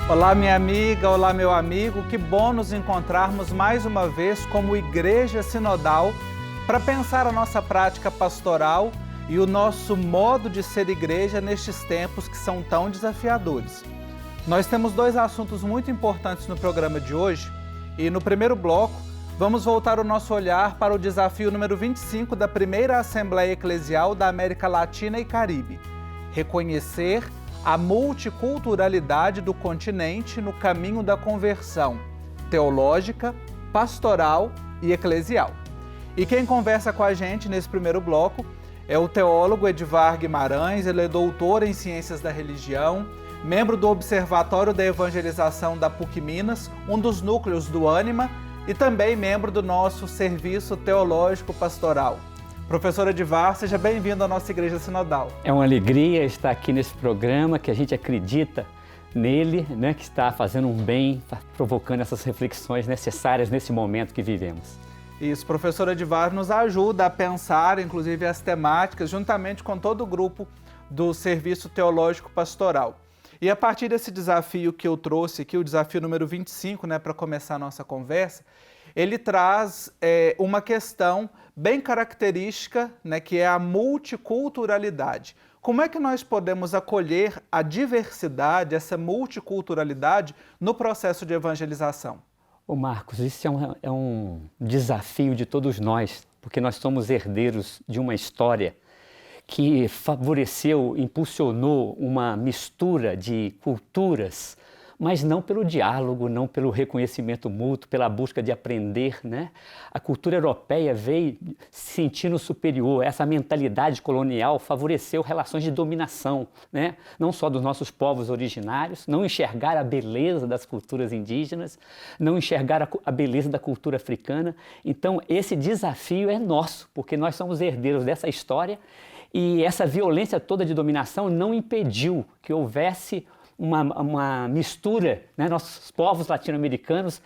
Olá, minha amiga, olá, meu amigo, que bom nos encontrarmos mais uma vez como Igreja Sinodal para pensar a nossa prática pastoral e o nosso modo de ser igreja nestes tempos que são tão desafiadores. Nós temos dois assuntos muito importantes no programa de hoje e no primeiro bloco vamos voltar o nosso olhar para o desafio número 25 da primeira Assembleia Eclesial da América Latina e Caribe, reconhecer a multiculturalidade do continente no caminho da conversão teológica, pastoral e eclesial. E quem conversa com a gente nesse primeiro bloco é o teólogo Edivar Guimarães. Ele é doutor em Ciências da Religião, membro do Observatório da Evangelização da PUC Minas, um dos núcleos do Ânima, e também membro do nosso Serviço Teológico Pastoral. Professor Edivar, seja bem-vindo à nossa Igreja Sinodal. É uma alegria estar aqui nesse programa, que a gente acredita nele, né, que está fazendo um bem, provocando essas reflexões necessárias nesse momento que vivemos. Isso, professor Edivar nos ajuda a pensar, inclusive, as temáticas, juntamente com todo o grupo do Serviço Teológico Pastoral. E a partir desse desafio que eu trouxe aqui, o desafio número 25, né, para começar a nossa conversa, ele traz uma questão bem característica, né, que é a multiculturalidade. Como é que nós podemos acolher a diversidade, essa multiculturalidade, no processo de evangelização? Ô Marcos, isso é um desafio de todos nós, porque nós somos herdeiros de uma história que favoreceu, impulsionou uma mistura de culturas, mas não pelo diálogo, não pelo reconhecimento mútuo, pela busca de aprender, né? A cultura europeia veio se sentindo superior, essa mentalidade colonial favoreceu relações de dominação, né? Não só dos nossos povos originários, não enxergar a beleza das culturas indígenas, não enxergar a beleza da cultura africana. Então, esse desafio é nosso, porque nós somos herdeiros dessa história e essa violência toda de dominação não impediu que houvesse uma mistura, né? Nossos povos latino-americanos,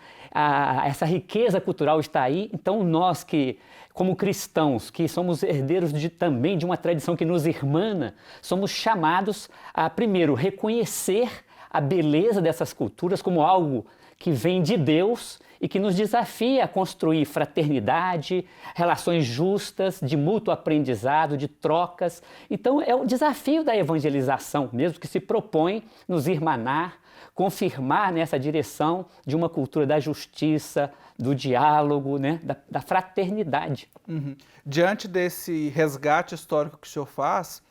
essa riqueza cultural está aí. Então nós que, como cristãos, que somos herdeiros também de uma tradição que nos irmana, somos chamados a, primeiro, reconhecer a beleza dessas culturas como algo que vem de Deus e que nos desafia a construir fraternidade, relações justas, de mútuo aprendizado, de trocas. Então é o desafio da evangelização mesmo, que se propõe nos irmanar, confirmar nessa direção de uma cultura da justiça, do diálogo, né, da fraternidade. Uhum. Diante desse resgate histórico que o senhor faz,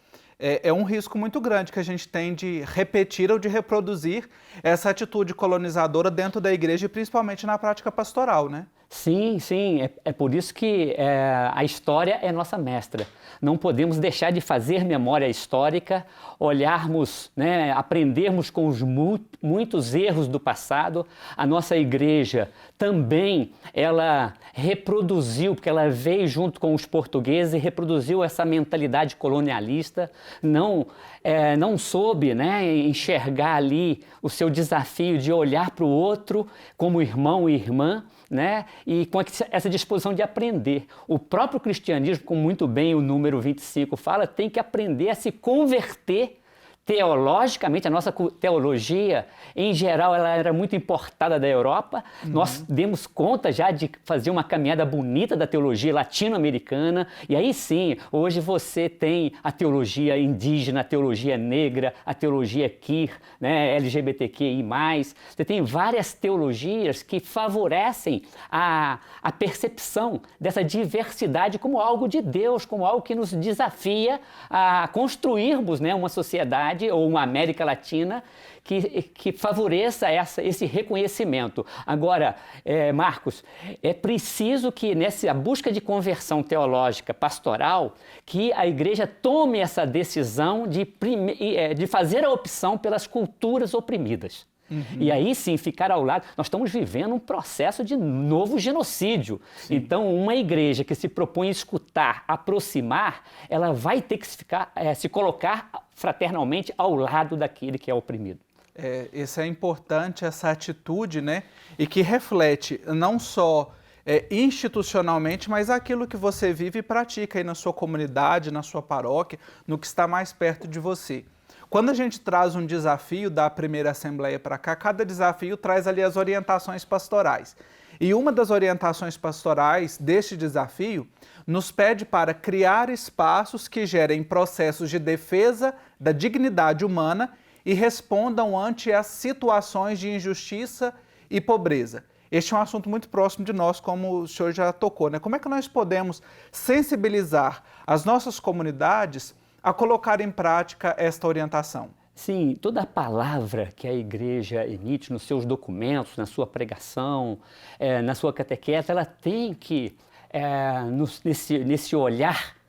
é um risco muito grande que a gente tem de repetir ou de reproduzir essa atitude colonizadora dentro da igreja, e principalmente na prática pastoral, né? Sim, sim. É por isso que a história é nossa mestra. Não podemos deixar de fazer memória histórica, olharmos, né, aprendermos com os muitos erros do passado. A nossa igreja também, ela reproduziu, porque ela veio junto com os portugueses e reproduziu essa mentalidade colonialista, não soube, né, enxergar ali o seu desafio de olhar para o outro como irmão e irmã, né? E com essa disposição de aprender. O próprio cristianismo, como muito bem o número 25 fala, tem que aprender a se converter teologicamente. A nossa teologia, em geral, ela era muito importada da Europa. Uhum. Nós demos conta já de fazer uma caminhada bonita da teologia latino-americana. E aí sim, hoje você tem a teologia indígena, a teologia negra, a teologia queer, né, LGBTQI+. Você tem várias teologias que favorecem a percepção dessa diversidade como algo de Deus, como algo que nos desafia a construirmos, né, uma sociedade ou uma América Latina que favoreça esse reconhecimento. Agora, Marcos, é preciso que nessa busca de conversão teológica pastoral, que a igreja tome essa decisão de fazer a opção pelas culturas oprimidas. Uhum. E aí sim, ficar ao lado. Nós estamos vivendo um processo de novo genocídio. Sim. Então, uma igreja que se propõe a escutar, aproximar, ela vai ter que se colocar fraternalmente ao lado daquele que é oprimido. Isso é importante, essa atitude, né? E que reflete não só institucionalmente, mas aquilo que você vive e pratica aí na sua comunidade, na sua paróquia, no que está mais perto de você. Quando a gente traz um desafio da primeira assembleia para cá, cada desafio traz ali as orientações pastorais. E uma das orientações pastorais deste desafio nos pede para criar espaços que gerem processos de defesa da dignidade humana e respondam ante as situações de injustiça e pobreza. Este é um assunto muito próximo de nós, como o senhor já tocou, né? Como é que nós podemos sensibilizar as nossas comunidades a colocar em prática esta orientação? Sim, toda a palavra que a igreja emite nos seus documentos, na sua pregação, na sua catequese, ela tem que, nesse olhar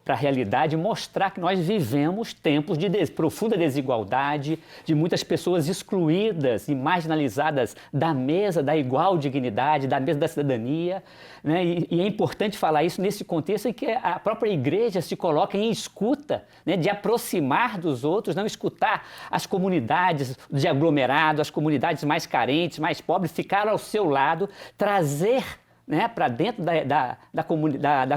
para a realidade, mostrar que nós vivemos tempos de profunda desigualdade, de muitas pessoas excluídas e marginalizadas da mesa da igual dignidade, da mesa da cidadania, né? E é importante falar isso nesse contexto em que a própria igreja se coloca em escuta, né? De aproximar dos outros, não escutar as comunidades de aglomerado, as comunidades mais carentes, mais pobres, ficar ao seu lado, trazer, né, para dentro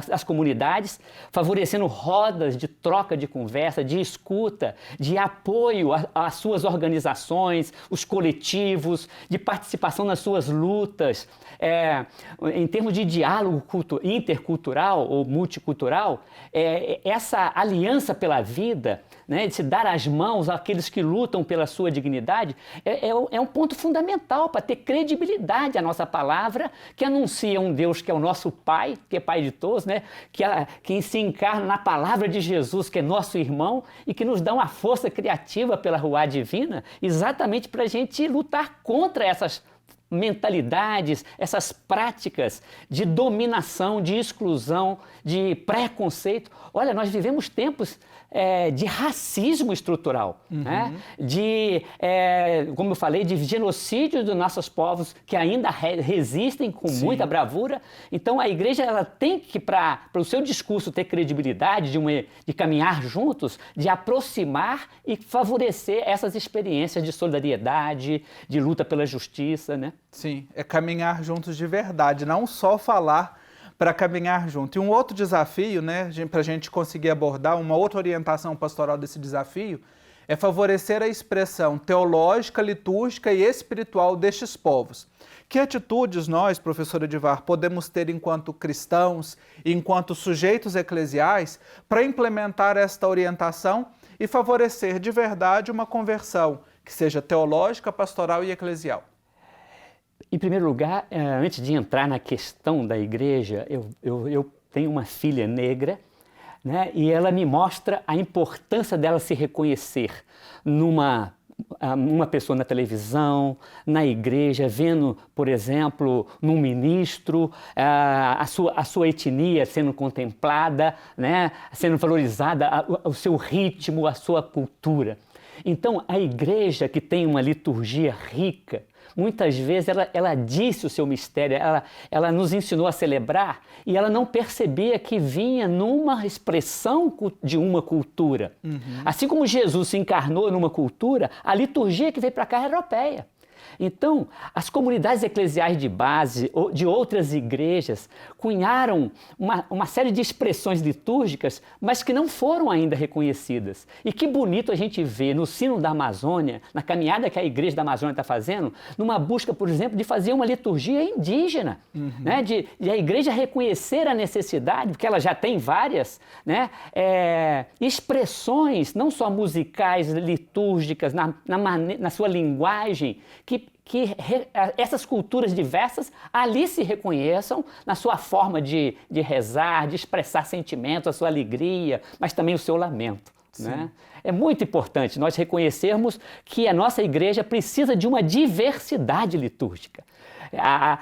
das comunidades, favorecendo rodas de troca de conversa, de escuta, de apoio às suas organizações, os coletivos, de participação nas suas lutas. Em termos de diálogo intercultural ou multicultural, essa aliança pela vida, né, de se dar as mãos àqueles que lutam pela sua dignidade, é um ponto fundamental para ter credibilidade à nossa palavra, que anuncia um Deus que é o nosso Pai, que é Pai de todos, né, que se encarna na palavra de Jesus, que é nosso irmão, e que nos dá uma força criativa pela Ruá Divina, exatamente para a gente lutar contra essas mentalidades, essas práticas de dominação, de exclusão, de preconceito. Olha, nós vivemos tempos de racismo estrutural, né? Como eu falei, de genocídio dos nossos povos que ainda resistem com muita bravura. Então a igreja ela tem que, para o seu discurso ter credibilidade, de caminhar juntos, de aproximar e favorecer essas experiências de solidariedade, de luta pela justiça, né? Sim, é caminhar juntos de verdade, não só falar para caminhar junto. E um outro desafio, né, para a gente conseguir abordar, uma outra orientação pastoral desse desafio, é favorecer a expressão teológica, litúrgica e espiritual destes povos. Que atitudes nós, professor Edivar, podemos ter enquanto cristãos, enquanto sujeitos eclesiais, para implementar esta orientação e favorecer de verdade uma conversão que seja teológica, pastoral e eclesial? Em primeiro lugar, antes de entrar na questão da igreja, eu tenho uma filha negra, né, e ela me mostra a importância dela se reconhecer numa pessoa na televisão, na igreja, vendo, por exemplo, num ministro, a sua etnia sendo contemplada, né, sendo valorizada, o seu ritmo, a sua cultura. Então, a igreja que tem uma liturgia rica, muitas vezes ela disse o seu mistério, ela nos ensinou a celebrar e ela não percebia que vinha numa expressão de uma cultura. Assim como Jesus se encarnou numa cultura, a liturgia que veio para cá é europeia. Então, as comunidades eclesiais de base de outras igrejas cunharam uma série de expressões litúrgicas, mas que não foram ainda reconhecidas. E que bonito a gente vê no Sino da Amazônia, na caminhada que a Igreja da Amazônia está fazendo, numa busca, por exemplo, de fazer uma liturgia indígena, né? de a igreja reconhecer a necessidade, porque ela já tem várias, né? Expressões, não só musicais, litúrgicas, na sua linguagem, que essas culturas diversas ali se reconheçam na sua forma de rezar, de expressar sentimentos, a sua alegria, mas também o seu lamento. Né? É muito importante nós reconhecermos que a nossa igreja precisa de uma diversidade litúrgica.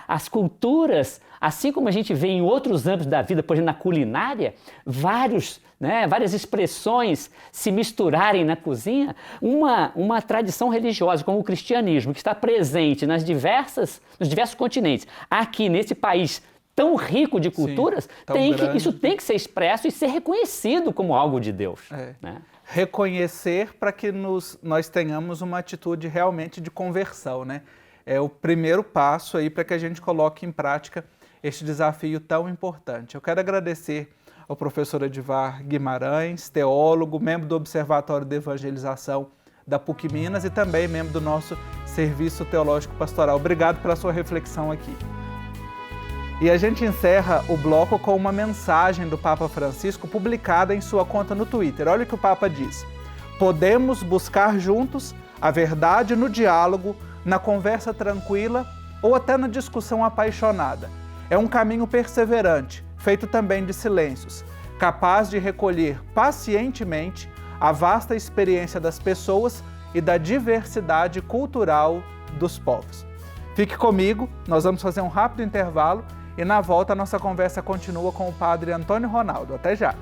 As culturas, assim como a gente vê em outros âmbitos da vida, por exemplo, na culinária, várias expressões se misturarem na cozinha, uma tradição religiosa como o cristianismo, que está presente nos diversos continentes, aqui nesse país tão rico de culturas, isso tem que ser expresso e ser reconhecido como algo de Deus. Né? Reconhecer para que nós tenhamos uma atitude realmente de conversão, né? É o primeiro passo aí para que a gente coloque em prática este desafio tão importante. Eu quero agradecer ao professor Edivar Guimarães, teólogo, membro do Observatório de Evangelização da PUC Minas e também membro do nosso Serviço Teológico Pastoral. Obrigado pela sua reflexão aqui. E a gente encerra o bloco com uma mensagem do Papa Francisco publicada em sua conta no Twitter. Olha o que o Papa diz: podemos buscar juntos a verdade no diálogo, na conversa tranquila ou até na discussão apaixonada. É um caminho perseverante, feito também de silêncios, capaz de recolher pacientemente a vasta experiência das pessoas e da diversidade cultural dos povos. Fique comigo, nós vamos fazer um rápido intervalo e na volta a nossa conversa continua com o Padre Antônio Ronaldo. Até já!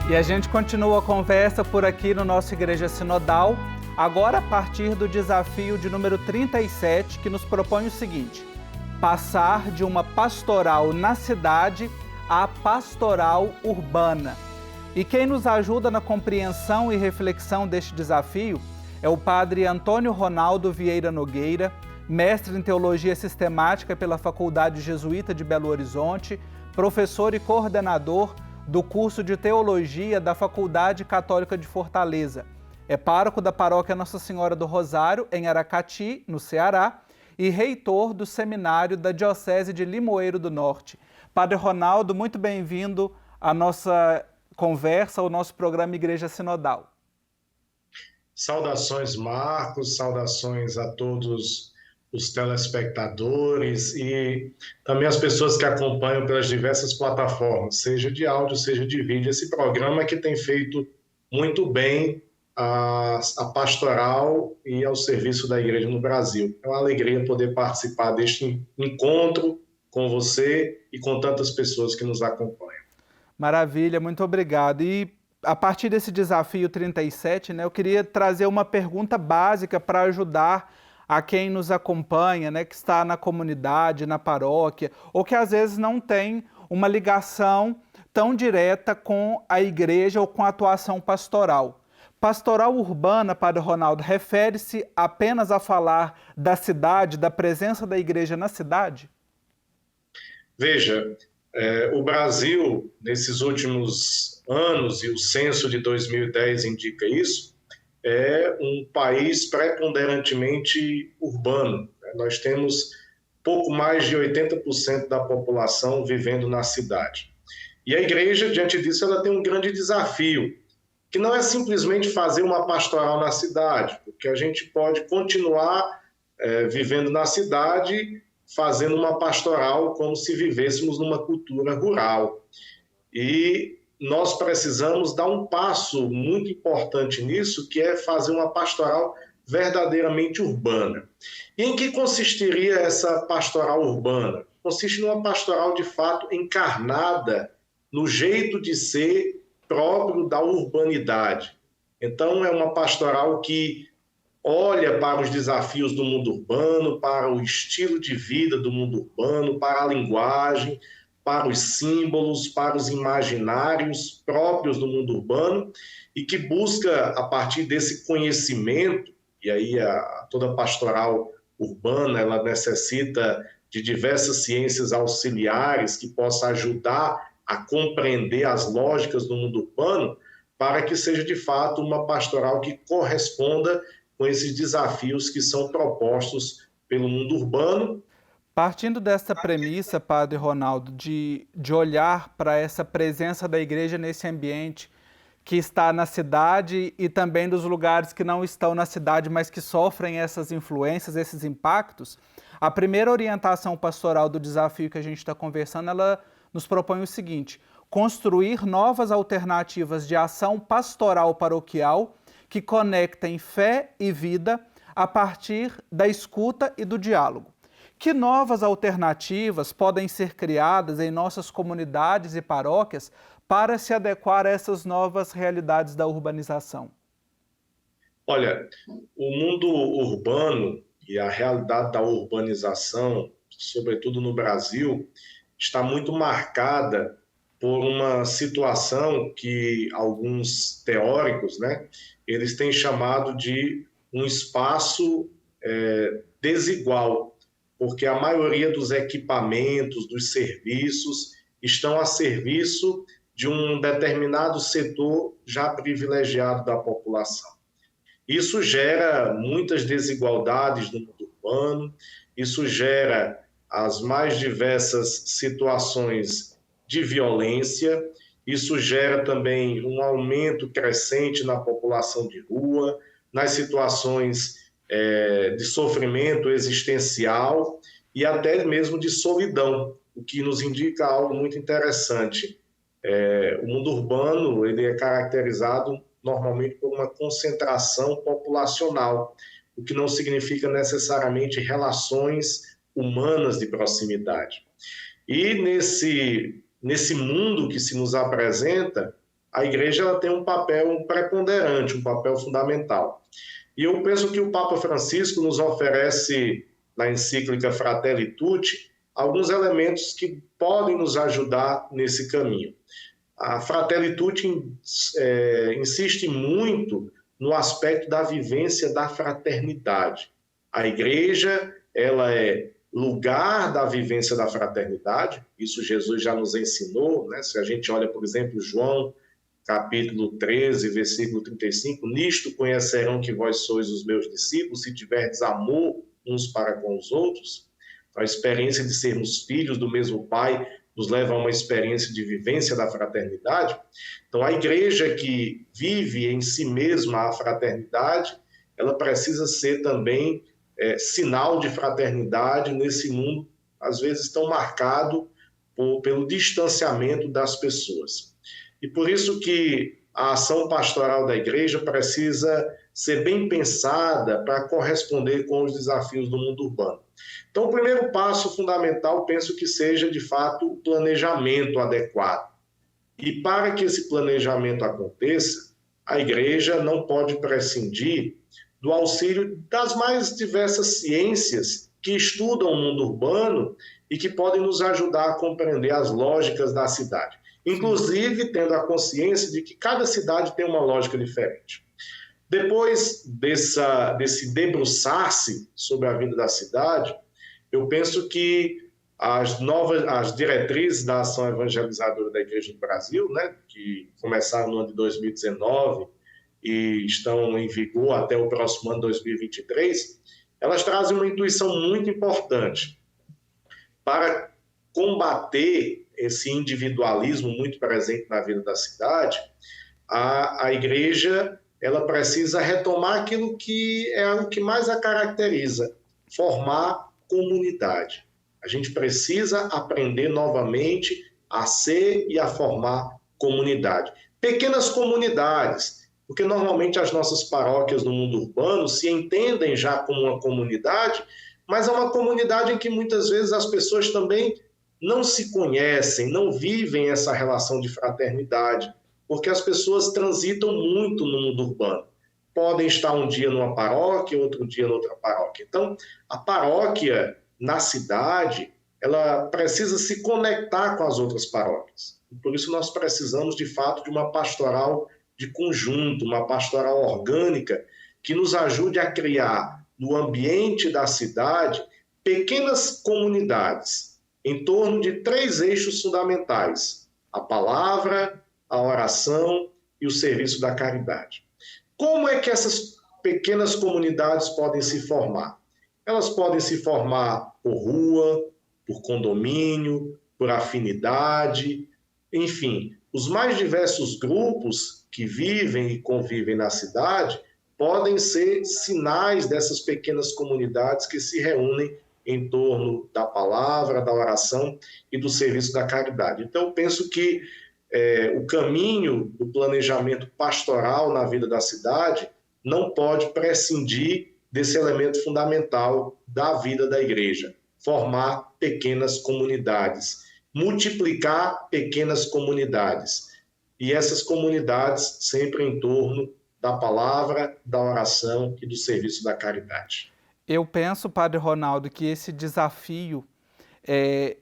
E a gente continua a conversa por aqui no nosso Igreja Sinodal, agora a partir do desafio de número 37, que nos propõe o seguinte: passar de uma pastoral na cidade à pastoral urbana. E quem nos ajuda na compreensão e reflexão deste desafio é o Padre Antônio Ronaldo Vieira Nogueira, mestre em Teologia Sistemática pela Faculdade Jesuíta de Belo Horizonte, professor e coordenador do curso de Teologia da Faculdade Católica de Fortaleza. É pároco da Paróquia Nossa Senhora do Rosário, em Aracati, no Ceará, e reitor do Seminário da Diocese de Limoeiro do Norte. Padre Ronaldo, muito bem-vindo à nossa conversa, ao nosso programa Igreja Sinodal. Saudações, Marcos, saudações a todos os telespectadores e também as pessoas que acompanham pelas diversas plataformas, seja de áudio, seja de vídeo. Esse programa que tem feito muito bem a pastoral e ao serviço da Igreja no Brasil. É uma alegria poder participar deste encontro com você e com tantas pessoas que nos acompanham. Maravilha, muito obrigado. E a partir desse desafio 37, eu queria trazer uma pergunta básica para ajudar a quem nos acompanha, que está na comunidade, na paróquia, ou que às vezes não tem uma ligação tão direta com a igreja ou com a atuação pastoral. Pastoral urbana, Padre Ronaldo, refere-se apenas a falar da cidade, da presença da igreja na cidade? Veja, o Brasil, nesses últimos anos, e o censo de 2010 indica isso, é um país preponderantemente urbano. Nós temos pouco mais de 80% da população vivendo na cidade. E a igreja, diante disso, ela tem um grande desafio, que não é simplesmente fazer uma pastoral na cidade, porque a gente pode continuar vivendo na cidade, fazendo uma pastoral como se vivêssemos numa cultura rural. E nós precisamos dar um passo muito importante nisso, que é fazer uma pastoral verdadeiramente urbana. E em que consistiria essa pastoral urbana? Consiste numa pastoral, de fato, encarnada no jeito de ser próprio da urbanidade. Então, é uma pastoral que olha para os desafios do mundo urbano, para o estilo de vida do mundo urbano, para a linguagem, para os símbolos, para os imaginários próprios do mundo urbano e que busca, a partir desse conhecimento, e aí toda pastoral urbana ela necessita de diversas ciências auxiliares que possam ajudar a compreender as lógicas do mundo urbano, para que seja de fato uma pastoral que corresponda com esses desafios que são propostos pelo mundo urbano. Partindo dessa premissa, Padre Ronaldo, de olhar para essa presença da igreja nesse ambiente que está na cidade e também dos lugares que não estão na cidade, mas que sofrem essas influências, esses impactos, a primeira orientação pastoral do desafio que a gente está conversando, ela nos propõe o seguinte: construir novas alternativas de ação pastoral paroquial que conectem fé e vida a partir da escuta e do diálogo. Que novas alternativas podem ser criadas em nossas comunidades e paróquias para se adequar a essas novas realidades da urbanização? Olha, o mundo urbano e a realidade da urbanização, sobretudo no Brasil, está muito marcada por uma situação que alguns teóricos, eles têm chamado de um espaço desigual, porque a maioria dos equipamentos, dos serviços, estão a serviço de um determinado setor já privilegiado da população. Isso gera muitas desigualdades no mundo urbano, isso gera as mais diversas situações de violência, isso gera também um aumento crescente na população de rua, nas situações de sofrimento existencial e até mesmo de solidão, o que nos indica algo muito interessante. O mundo urbano ele é caracterizado normalmente por uma concentração populacional, o que não significa necessariamente relações humanas de proximidade. E nesse mundo que se nos apresenta, a igreja ela tem um papel preponderante, um papel fundamental. E eu penso que o Papa Francisco nos oferece, na encíclica Fratelli Tutti, alguns elementos que podem nos ajudar nesse caminho. A Fratelli Tutti insiste muito no aspecto da vivência da fraternidade. A igreja ela é lugar da vivência da fraternidade, isso Jesus já nos ensinou, né? Se a gente olha, por exemplo, João, capítulo 13, versículo 35, nisto conhecerão que vós sois os meus discípulos, se tiverdes amor uns para com os outros. A experiência de sermos filhos do mesmo Pai nos leva a uma experiência de vivência da fraternidade. Então, a igreja que vive em si mesma a fraternidade, ela precisa ser também sinal de fraternidade nesse mundo, às vezes tão marcado pelo distanciamento das pessoas. E por isso que a ação pastoral da igreja precisa ser bem pensada para corresponder com os desafios do mundo urbano. Então, o primeiro passo fundamental, penso que seja, de fato, o planejamento adequado. E para que esse planejamento aconteça, a igreja não pode prescindir do auxílio das mais diversas ciências que estudam o mundo urbano e que podem nos ajudar a compreender as lógicas da cidade. Inclusive, tendo a consciência de que cada cidade tem uma lógica diferente. Depois desse debruçar-se sobre a vida da cidade, eu penso que as diretrizes da ação evangelizadora da Igreja do Brasil, né, que começaram no ano de 2019 e estão em vigor até o próximo ano, 2023, elas trazem uma intuição muito importante para combater esse individualismo muito presente na vida da cidade. A igreja ela precisa retomar aquilo que é o que mais a caracteriza, formar comunidade. A gente precisa aprender novamente a ser e a formar comunidade. Pequenas comunidades, porque normalmente as nossas paróquias no mundo urbano se entendem já como uma comunidade, mas é uma comunidade em que muitas vezes as pessoas também não se conhecem, não vivem essa relação de fraternidade, porque as pessoas transitam muito no mundo urbano. Podem estar um dia numa paróquia, outro dia noutra paróquia. Então, a paróquia na cidade, ela precisa se conectar com as outras paróquias. Por isso nós precisamos, de fato, de uma pastoral de conjunto, uma pastoral orgânica que nos ajude a criar, no ambiente da cidade, pequenas comunidades em torno de 3 eixos fundamentais: a palavra, a oração e o serviço da caridade. Como é que essas pequenas comunidades podem se formar? Elas podem se formar por rua, por condomínio, por afinidade, enfim, os mais diversos grupos que vivem e convivem na cidade podem ser sinais dessas pequenas comunidades que se reúnem em torno da palavra, da oração e do serviço da caridade. Então, eu penso que o caminho do planejamento pastoral na vida da cidade não pode prescindir desse elemento fundamental da vida da igreja: formar pequenas comunidades, multiplicar pequenas comunidades. E essas comunidades sempre em torno da palavra, da oração e do serviço da caridade. Eu penso, Padre Ronaldo, que esse desafio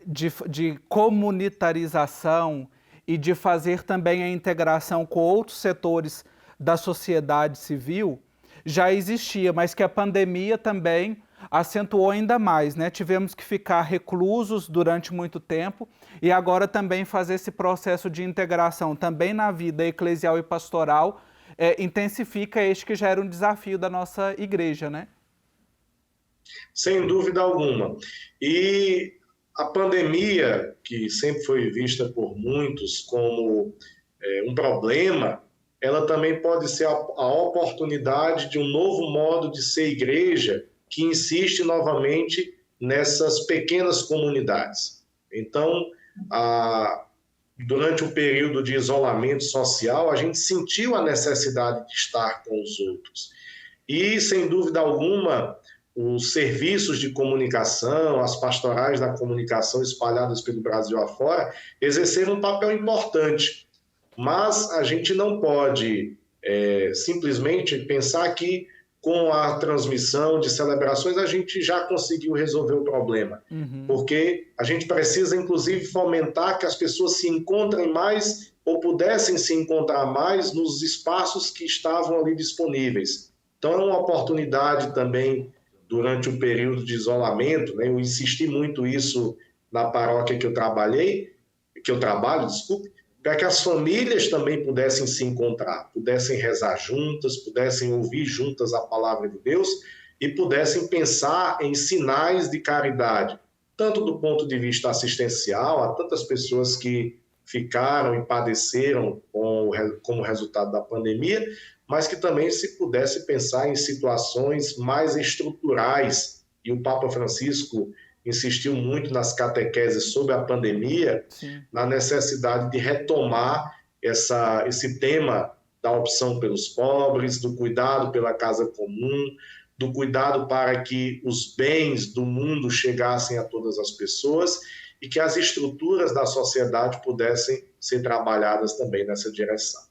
de comunitarização e de fazer também a integração com outros setores da sociedade civil já existia, mas que a pandemia também acentuou ainda mais, né? Tivemos que ficar reclusos durante muito tempo e agora também fazer esse processo de integração também na vida eclesial e pastoral intensifica este que já era um desafio da nossa igreja, né? Sem dúvida alguma. E a pandemia, que sempre foi vista por muitos como um problema, ela também pode ser a oportunidade de um novo modo de ser igreja que insiste novamente nessas pequenas comunidades. Então, durante o período de isolamento social, a gente sentiu a necessidade de estar com os outros. E, sem dúvida alguma, os serviços de comunicação, as pastorais da comunicação espalhadas pelo Brasil afora, exerceram um papel importante. Mas a gente não pode simplesmente pensar que com a transmissão de celebrações a gente já conseguiu resolver o problema. Porque a gente precisa, inclusive, fomentar que as pessoas se encontrem mais ou pudessem se encontrar mais nos espaços que estavam ali disponíveis. Então é uma oportunidade também, durante o período de isolamento, né? Eu insisti muito isso na paróquia que eu trabalho, para que as famílias também pudessem se encontrar, pudessem rezar juntas, pudessem ouvir juntas a palavra de Deus e pudessem pensar em sinais de caridade, tanto do ponto de vista assistencial, a tantas pessoas que ficaram e padeceram como resultado da pandemia, mas que também se pudesse pensar em situações mais estruturais. E o Papa Francisco insistiu muito nas catequeses sobre a pandemia, sim, na necessidade de retomar esse tema da opção pelos pobres, do cuidado pela casa comum, do cuidado para que os bens do mundo chegassem a todas as pessoas e que as estruturas da sociedade pudessem ser trabalhadas também nessa direção.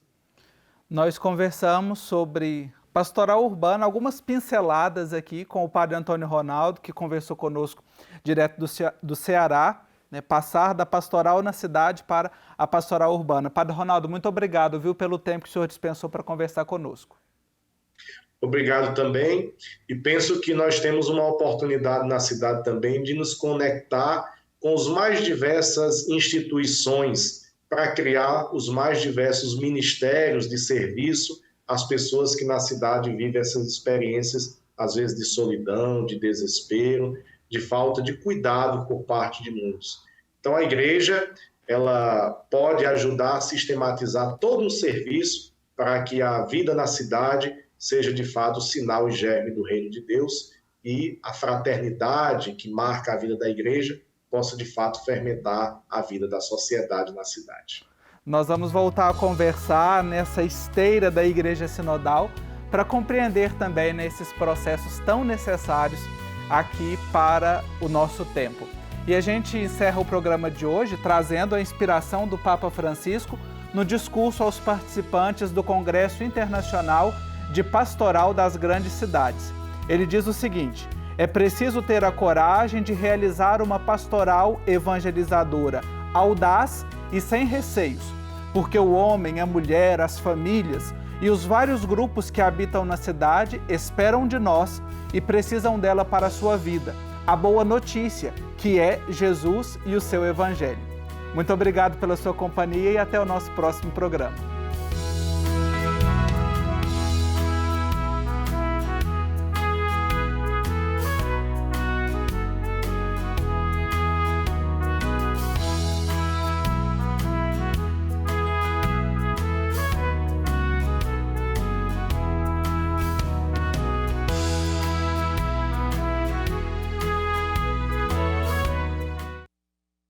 Nós conversamos sobre pastoral urbana, algumas pinceladas aqui com o padre Antônio Ronaldo, que conversou conosco direto do Ceará, né, passar da pastoral na cidade para a pastoral urbana. Padre Ronaldo, muito obrigado, viu, pelo tempo que o senhor dispensou para conversar conosco. Obrigado também, e penso que nós temos uma oportunidade na cidade também de nos conectar com as mais diversas instituições para criar os mais diversos ministérios de serviço às pessoas que na cidade vivem essas experiências, às vezes de solidão, de desespero, de falta de cuidado por parte de muitos. Então a igreja, ela pode ajudar a sistematizar todo um serviço para que a vida na cidade seja de fato o sinal e germe do reino de Deus e a fraternidade que marca a vida da igreja possa de fato fermentar a vida da sociedade na cidade. Nós vamos voltar a conversar nessa esteira da Igreja Sinodal para compreender também nesses processos tão necessários aqui para o nosso tempo. E a gente encerra o programa de hoje trazendo a inspiração do Papa Francisco no discurso aos participantes do Congresso Internacional de Pastoral das Grandes Cidades. Ele diz o seguinte: é preciso ter a coragem de realizar uma pastoral evangelizadora audaz e sem receios, porque o homem, a mulher, as famílias e os vários grupos que habitam na cidade esperam de nós e precisam dela para a sua vida, a boa notícia, que é Jesus e o seu Evangelho. Muito obrigado pela sua companhia e até o nosso próximo programa.